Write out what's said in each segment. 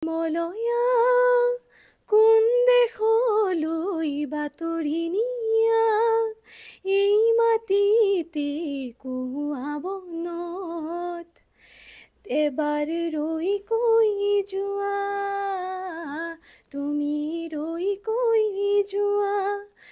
মলয়া কোন দেশলৈ বাতৰি নিয়া এই মাটিতে কোৱা বনত এবাৰ ৰৈ কৈ যোৱা তুমি ৰৈ কৈ যোৱা।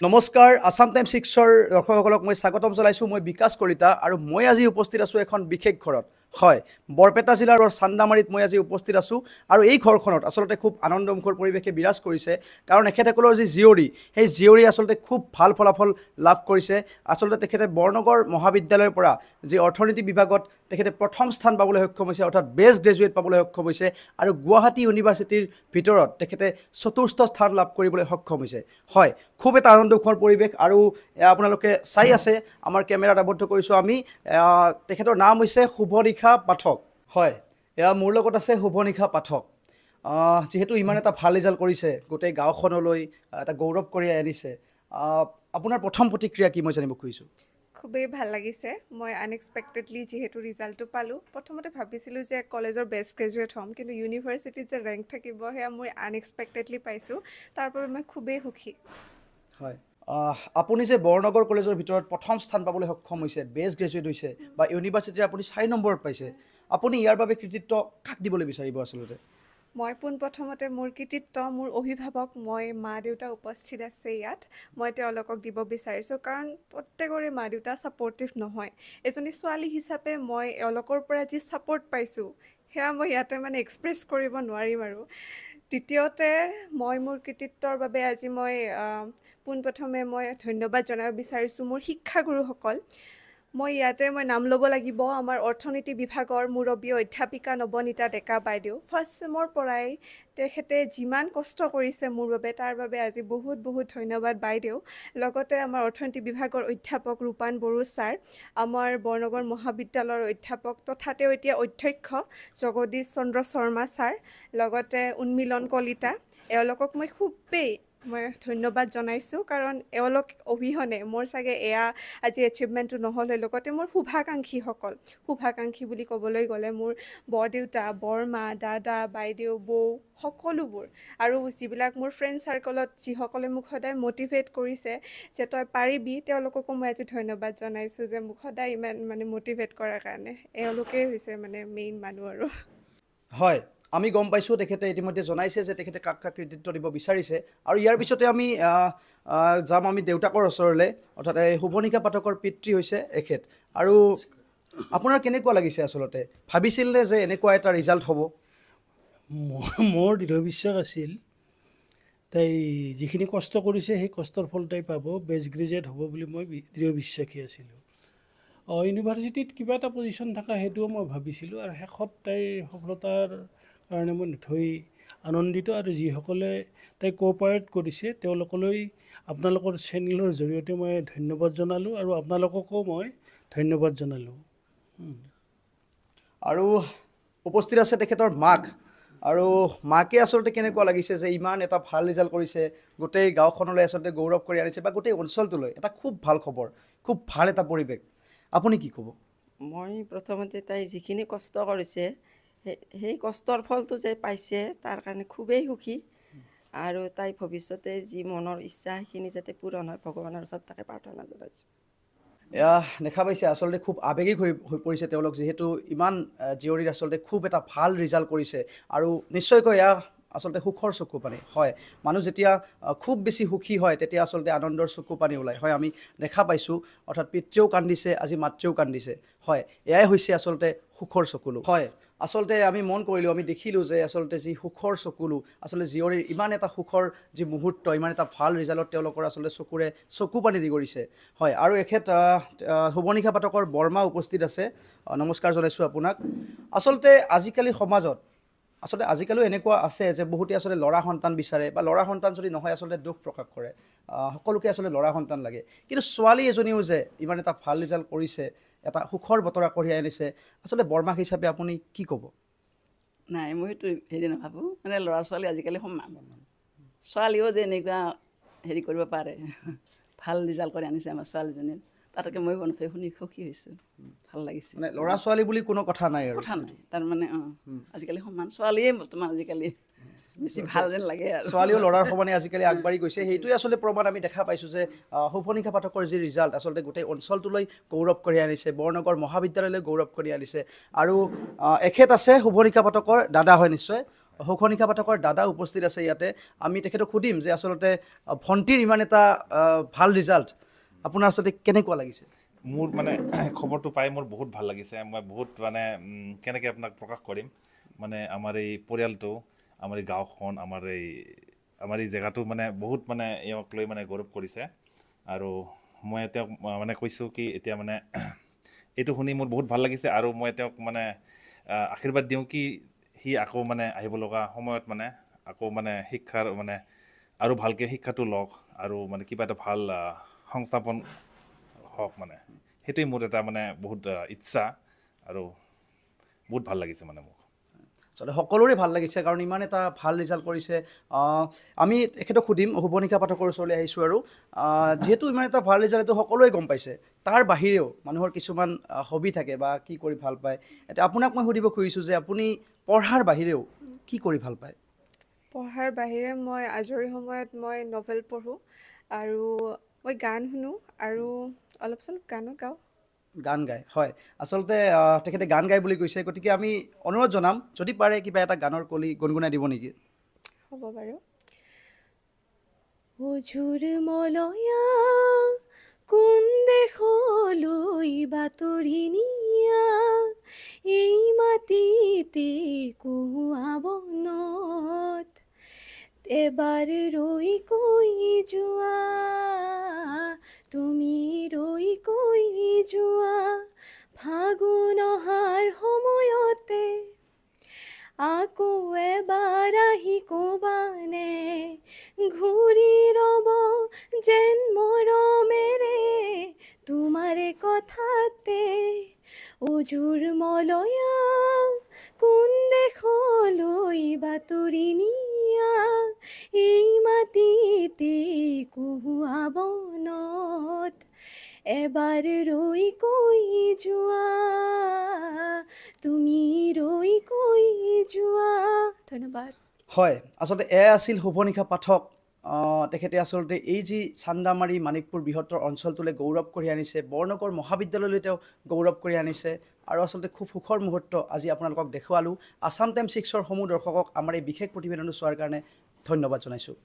নমস্কাৰ আসাম টাইম 6ৰ দৰ্শকসকলক মই স্বাগতম জনাইছোঁ। মই বিকাশ কলিতা আৰু মই আজি উপস্থিত আছোঁ এখন বিশেষ ঘৰত। হয়, বৰপেটা জিলাৰ চান্দামাৰীত মই আজি উপস্থিত আছোঁ আৰু এই ঘৰখনত আচলতে খুব আনন্দমুখৰ পৰিৱেশে বিৰাজ কৰিছে, কাৰণ এখেতসকলৰ যি জীয়ৰী, সেই জীয়ৰী আচলতে খুব ভাল ফলাফল লাভ কৰিছে। আচলতে তেখেতে বৰনগৰ মহাবিদ্যালয়ৰ পৰা যি অৰ্থনীতি বিভাগত তেখেতে প্ৰথম স্থান পাবলৈ সক্ষম হৈছে, অৰ্থাৎ বেষ্ট গ্ৰেজুৱেট পাবলৈ সক্ষম হৈছে, আৰু গুৱাহাটী ইউনিভাৰ্চিটিৰ ভিতৰত তেখেতে চতুৰ্থ স্থান লাভ কৰিবলৈ সক্ষম হৈছে। হয়, খুব এটা আনন্দমুখৰ পৰিৱেশ। আৰু আপোনালোকে চাই আছে, আমাৰ কেমেৰাত আবদ্ধ কৰিছোঁ আমি। তেখেতৰ নাম হৈছে শুভনিশা পাঠক। হয়, মোৰ লগত আছে শুভনিশা পাঠক। যিহেতু ইমান এটা ভাল ৰিজাল্ট কৰিছে, গোটেই গাঁওখনলৈ এটা গৌৰৱ কঢ়িয়াই আনিছে, আপোনাৰ প্ৰথম প্ৰতিক্ৰিয়া কি মই জানিব খুজিছোঁ। খুবেই ভাল লাগিছে। মই আনএক্সপেক্টেডলি যিহেতু ৰিজাল্টটো পালোঁ, প্ৰথমতে ভাবিছিলোঁ যে কলেজৰ বেষ্ট গ্ৰেজুৱেট হ'ম, কিন্তু ইউনিভাৰ্চিটিত যে ৰেংক থাকিব সেয়া মই আনএক্সপেক্টেডলি পাইছোঁ। তাৰ বাবে মই খুবেই সুখী। হয়, আপুনি যে বৰনগৰ কলেজৰ ভিতৰত প্ৰথম স্থান পাবলৈ সক্ষম হৈছে, বেষ্ট গ্ৰেজুৱেট হৈছে, বা ইউনিভাৰ্চিটিৰ আপুনি 4 নম্বৰত পাইছে, আপুনি ইয়াৰ বাবে কৃতিত্ব কাক দিবলৈ বিচাৰিব আচলতে? মই পোনপ্ৰথমতে মোৰ কৃতিত্ব মোৰ অভিভাৱক, মই মা দেউতা উপস্থিত আছে ইয়াত, মই তেওঁলোকক দিব বিচাৰিছোঁ। কাৰণ প্ৰত্যেকৰে মা দেউতা ছাপৰ্টিভ নহয়। এজনী ছোৱালী হিচাপে মই এওঁলোকৰ পৰা যি ছাপৰ্ট পাইছোঁ সেয়া মই ইয়াতে এক্সপ্ৰেছ কৰিব নোৱাৰিম। আৰু দ্বিতীয়তে মই মোৰ কৃতিত্বৰ বাবে আজি মই পোনপ্ৰথমে মই ধন্যবাদ জনাব বিচাৰিছোঁ মোৰ শিক্ষাগুৰুসকল। মই ইয়াতে নাম ল'ব লাগিব আমাৰ অৰ্থনীতি বিভাগৰ মুৰব্বী অধ্যাপিকা নৱনীতা ডেকা বাইদেউ। ফাৰ্ষ্ট ছেমৰ পৰাই তেখেতে যিমান কষ্ট কৰিছে মোৰ বাবে, তাৰ বাবে আজি বহুত বহুত ধন্যবাদ বাইদেউ। লগতে আমাৰ অৰ্থনীতি বিভাগৰ অধ্যাপক ৰূপান বড়ো ছাৰ, আমাৰ বৰনগৰ মহাবিদ্যালয়ৰ অধ্যাপক তথা তেওঁ এতিয়া অধ্যক্ষ জগদীশ চন্দ্ৰ শৰ্মা ছাৰ, লগতে উন্মিলন কলিতা, এওঁলোকক মই খুবেই ধন্যবাদ জনাইছোঁ। কাৰণ এওঁলোক অবিহনে মোৰ চাগে এয়া আজি এচিভমেণ্টটো নহ'ল হয়। লগতে মোৰ শুভাকাংক্ষী বুলি ক'বলৈ গ'লে মোৰ বৰদেউতা, বৰমা, দাদা, বাইদেউ, বৌ, সকলোবোৰ, আৰু যিবিলাক মোৰ ফ্ৰেণ্ড চাৰ্কলত যিসকলে মোক সদায় মটিভেট কৰিছে যে তই পাৰিবি, তেওঁলোককো মই আজি ধন্যবাদ জনাইছোঁ যে মোক সদায় ইমান মটিভেট কৰাৰ কাৰণে। এওঁলোকেই হৈছে মেইন মানুহ। আৰু হয়, আমি গম পাইছোঁ তেখেতে ইতিমধ্যে জনাইছে যে তেখেতে কাক কাক কৃতিত্ব দিব বিচাৰিছে। আৰু ইয়াৰ পিছতে আমি যাম আমি দেউতাকৰ ওচৰলৈ, অৰ্থাৎ এই শুভনিশা পাঠকৰ পিতৃ হৈছে এখেত। আৰু আপোনাৰ কেনেকুৱা লাগিছে আচলতে? ভাবিছিলনে যে এনেকুৱা এটা ৰিজাল্ট হ'ব? মোৰ দৃঢ় বিশ্বাস আছিল তাই যিখিনি কষ্ট কৰিছে সেই কষ্টৰ ফল তাই পাব, বেষ্ট গ্ৰেজুৱেট হ'ব বুলি মই দৃঢ় বিশ্বাসী আছিলোঁ। ইউনিভাৰ্চিটিত কিবা এটা পজিশ্যন থকা সেইটোও মই ভাবিছিলোঁ, আৰু শেষত তাইৰ সফলতাৰ কাৰণে মই নথৈ আনন্দিত। আৰু যিসকলে তাই কোঅপাৰেট কৰিছে তেওঁলোকলৈ আপোনালোকৰ চেনেলৰ জৰিয়তে মই ধন্যবাদ জনালোঁ, আৰু আপোনালোককো মই ধন্যবাদ জনালোঁ। আৰু উপস্থিত আছে তেখেতৰ মাক, আৰু মাকে আচলতে কেনেকুৱা লাগিছে যে ইমান এটা ভাল ৰিজাল্ট কৰিছে, গোটেই গাঁওখনলৈ আচলতে গৌৰৱ কৰি আনিছে, বা গোটেই অঞ্চলটোলৈ এটা খুব ভাল খবৰ, খুব ভাল এটা পৰিৱেশ। আপুনি কি ক'ব? মই প্ৰথমতে তাই যিখিনি কষ্ট কৰিছে সেই কষ্টৰ ফলটো যে পাইছে তাৰ কাৰণে খুবেই সুখী। আৰু তাই ভৱিষ্যতে যি মনৰ ইচ্ছা সেইখিনি যাতে পূৰণ হয়, ভগৱানৰ ওচৰত তাকে প্ৰাৰ্থনা জনাইছোঁ। এয়া দেখা পাইছে আচলতে খুব আৱেগিক হৈ পৰিছে তেওঁলোক, যিহেতু ইমান জীয়ৰীৰ আচলতে খুব এটা ভাল ৰিজাল্ট কৰিছে। আৰু নিশ্চয়কৈ এয়া আচলতে সুখৰ চকু পানী। হয়, মানুহ যেতিয়া খুব বেছি সুখী হয় তেতিয়া আচলতে আনন্দৰ চকু পানী ওলায়। হয়, আমি দেখা পাইছোঁ, অৰ্থাৎ পিতৃও কান্দিছে, আজি মাতৃও কান্দিছে। হয়, এয়াই হৈছে আচলতে সুখৰ চকুলো। হয়, আচলতে আমি মন কৰিলোঁ, আমি দেখিলোঁ যে আচলতে যি সুখৰ চকুলো, আচলতে জীয়ৰীৰ ইমান এটা সুখৰ যি মুহূৰ্ত, ইমান এটা ভাল ৰিজাল্টত তেওঁলোকৰ আচলতে চকুৰে চকু পানী দি কৰিছে। হয়, আৰু এখেত শুভনিশা পাঠকৰ বৰমা উপস্থিত আছে। নমস্কাৰ জনাইছোঁ আপোনাক। আচলতে আজিকালি সমাজত আজিকালিও এনেকুৱা আছে যে বহুতে আচলতে ল'ৰা সন্তান বিচাৰে, বা ল'ৰা সন্তান যদি নহয় আচলতে দুখ প্ৰকাশ কৰে। সকলোকে আচলতে ল'ৰা সন্তান লাগে, কিন্তু ছোৱালী এজনীও যে ইমান এটা ভাল ৰিজাল্ট কৰিছে, এটা সুখৰ বতৰা কঢ়িয়াই আনিছে, আচলতে বৰমাক হিচাপে আপুনি কি ক'ব? নাই, মই সেইটো নাভাবোঁ। ল'ৰা ছোৱালী আজিকালি সমান, ছোৱালীও যে এনেকুৱা কৰিব পাৰে, ভাল ৰিজাল্ট কৰি আনিছে আমাৰ ছোৱালীজনীয়ে, তাতকে মই বনতে শুনি সুখী হৈছোঁ, ভাল লাগিছে। ল'ৰা ছোৱালী বুলি কোনো কথা নাই আৰু কথা নাই তাৰমানে। আজিকালি সমান, ছোৱালীয়ে বৰ্তমান আজিকালি বেছি ভাল যেন লাগে আৰু ছোৱালীও ল'ৰাৰ সমানে আজিকালি আগবাঢ়ি গৈছে সেইটোৱে আচলতে প্ৰমাণ আমি দেখা পাইছোঁ যে শুভনিশা পাঠকৰ যি ৰিজাল্ট আচলতে গোটেই অঞ্চলটোলৈ গৌৰৱ কৰি আনিছে বৰনগৰ মহাবিদ্যালয়লৈ গৌৰৱ কৰি আনিছে আৰু এখেত আছে শুভনিশা পাঠকৰ দাদা হয় নিশ্চয় শুভনিশা পাঠকৰ দাদা উপস্থিত আছে ইয়াতে আমি তেখেতক সুধিম যে আচলতে ভণ্টিৰ ইমান এটা ভাল ৰিজাল্ট আপোনাৰ আচলতে কেনেকুৱা লাগিছে মোৰ মানে খবৰটো পাই মোৰ বহুত ভাল লাগিছে মই বহুত মানে কেনেকৈ আপোনাক প্ৰকাশ কৰিম মানে আমাৰ এই পৰিয়ালটো আমাৰ এই গাঁওখন আমাৰ এই জেগাটো মানে বহুত মানে ইয়াক লৈ মানে গৌৰৱ কৰিছে আৰু মই তেওঁক মানে কৈছোঁ কি এতিয়া মানে এইটো শুনি মোৰ বহুত ভাল লাগিছে আৰু মই তেওঁক মানে আশীৰ্বাদ দিওঁ কি সি আকৌ মানে আহিব লগা সময়ত মানে আকৌ মানে শিক্ষাৰ মানে আৰু ভালকৈ শিক্ষাটো লওক আৰু মানে কিবা এটা ভাল সংস্থাপন হওক মানে সেইটোৱে মোৰ এটা মানে বহুত ইচ্ছা আৰু বহুত ভাল লাগিছে মানে মোক আচলতে সকলোৰে ভাল লাগিছে কাৰণ ইমান এটা ভাল ৰিজাল্ট কৰিছে আমি তেখেতক সুধিম শুভনিশা পাঠকৰ ওচৰলৈ আহিছোঁ আৰু যিহেতু ইমান এটা ভাল ৰিজাল্ট এইটো সকলোৱে গম পাইছে তাৰ বাহিৰেও মানুহৰ কিছুমান হবি থাকে বা কি কৰি ভাল পায় এতিয়া আপোনাক মই সুধিব খুজিছোঁ যে আপুনি পঢ়াৰ বাহিৰেও কি কৰি ভাল পায় পঢ়াৰ বাহিৰে মই আজৰি সময়ত মই নভেল পঢ়োঁ আৰু মই গান শুনো আৰু অলপ চলপ গানো গাওঁ গান গায় হয় আচলতে তেখেতে গান গায় বুলি কৈছে গতিকে আমি অনুৰোধ জনাম যদি পাৰে কিবা এটা গানৰ কলি গুণগুণাই দিব নেকি হ'ব বাৰু অঝুৰ মলয়া কোন দেশলৈ বাতৰি নিয়া এই মাটিতে কোৱা বনত এবাৰ ৰৈ কৈ যোৱা তুমি ৰৈ কৈ যোৱা ফাগুন অহাৰ সময়তে আকৌ এবাৰ আহি ক'বানে ঘূৰি ৰ'ব যেন মৰমেৰে তোমাৰে কথাতে অঝুৰ মলয়া কোন দেশলৈ বাতৰি নিয়া এই মাটিতে কোৱা বনত এবাৰ ৰৈ কৈ যোৱা তুমি ৰৈ কৈ যোৱা ধন্যবাদ হয় আচলতে আছিল শুভনিশা পাঠক তেখেতে আচলতে এই যি চান্দামাৰী মানিকপুৰ বৃহত্তৰ অঞ্চলটোলৈ গৌৰৱ কৰি আনিছে বৰনগৰ মহাবিদ্যালয়লৈ তেওঁ গৌৰৱ কৰি আনিছে আৰু আচলতে খুব সুখৰ মুহূৰ্ত আজি আপোনালোকক দেখুৱালোঁ আছাম টাইম 6ৰ সমূহ দৰ্শকক আমাৰ এই বিশেষ প্ৰতিবেদনটো চোৱাৰ কাৰণে ধন্যবাদ জনাইছোঁ